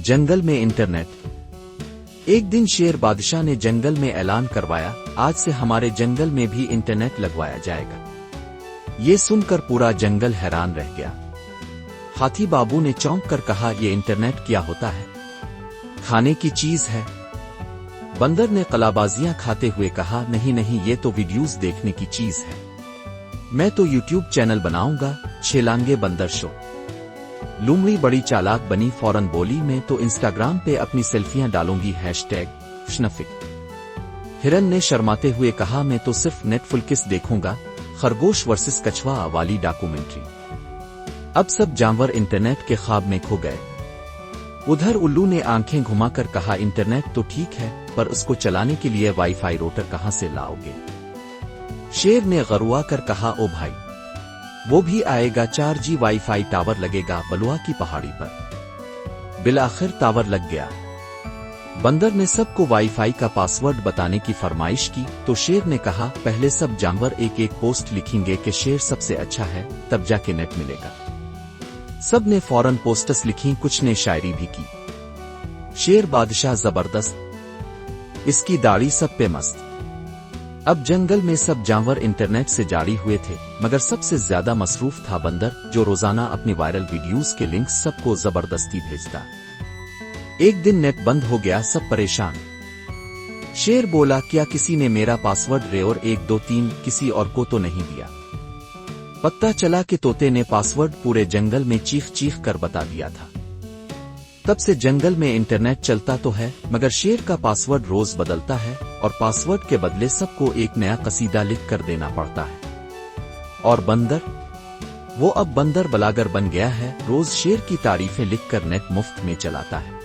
जंगल में इंटरनेट। एक दिन शेर बादशाह ने जंगल में ऐलान करवाया, आज से हमारे जंगल में भी इंटरनेट लगवाया जाएगा। ये सुनकर पूरा जंगल हैरान रह गया। हाथी बाबू ने चौंक कर कहा, ये इंटरनेट क्या होता है? खाने की चीज है। बंदर ने कलाबाजियां खाते हुए कहा, नहीं नहीं, ये तो वीडियोस देखने की चीज है। मैं तो यूट्यूब चैनल बनाऊंगा, छेलांगे बंदर शो। लूमड़ी बड़ी चालाक बनी, फौरन बोली, मैं तो इंस्टाग्राम पे अपनी सेल्फियां डालूंगी, #शनफिक। हिरन ने शर्माते हुए कहा, मैं तो सिर्फ नेटफ्लिक्स देखूंगा, खरगोश वर्सेस कछुआ वाली डॉक्यूमेंट्री। अब सब जानवर इंटरनेट के ख्वाब में खो गए। उधर उल्लू ने आंखें घुमाकर कहा, इंटरनेट तो ठीक है, पर उसको चलाने के लिए वाईफाई रोटर कहां से लाओगे? शेर ने गरुआ कर कहा, ओ भाई, वो भी आएगा, 4G वाईफाई टावर लगेगा बलुआ की पहाड़ी पर। बिलाखिर टावर लग गया। बंदर ने सबको वाईफाई का पासवर्ड बताने की फरमाइश की, तो शेर ने कहा, पहले सब जानवर एक एक पोस्ट लिखेंगे कि शेर सबसे अच्छा है, तब जाके नेट मिलेगा। सब ने फौरन पोस्टस लिखी, कुछ ने शायरी भी की। शेर बादशाह जबरदस्त, इसकी दाढ़ी सब पे मस्त। अब जंगल में सब जानवर इंटरनेट से जारी हुए थे, मगर सबसे ज्यादा मसरूफ था बंदर, जो रोजाना अपनी वायरल वीडियोस के लिंक्स सबको जबरदस्ती भेजता। एक दिन नेट बंद हो गया, सब परेशान। शेर बोला, क्या किसी ने मेरा पासवर्ड रेऔर 123 किसी और को तो नहीं दिया? पता चला कि तोते ने पासवर्ड पूरे जंगल में चीख चीख कर बता दिया था। तब से जंगल में इंटरनेट चलता तो है, मगर शेर का पासवर्ड रोज बदलता है, और पासवर्ड के बदले सबको एक नया कसीदा लिख कर देना पड़ता है। और बंदर, वो अब बंदर बलागर बन गया है, रोज शेर की तारीफें लिखकर नेट मुफ्त में चलाता है।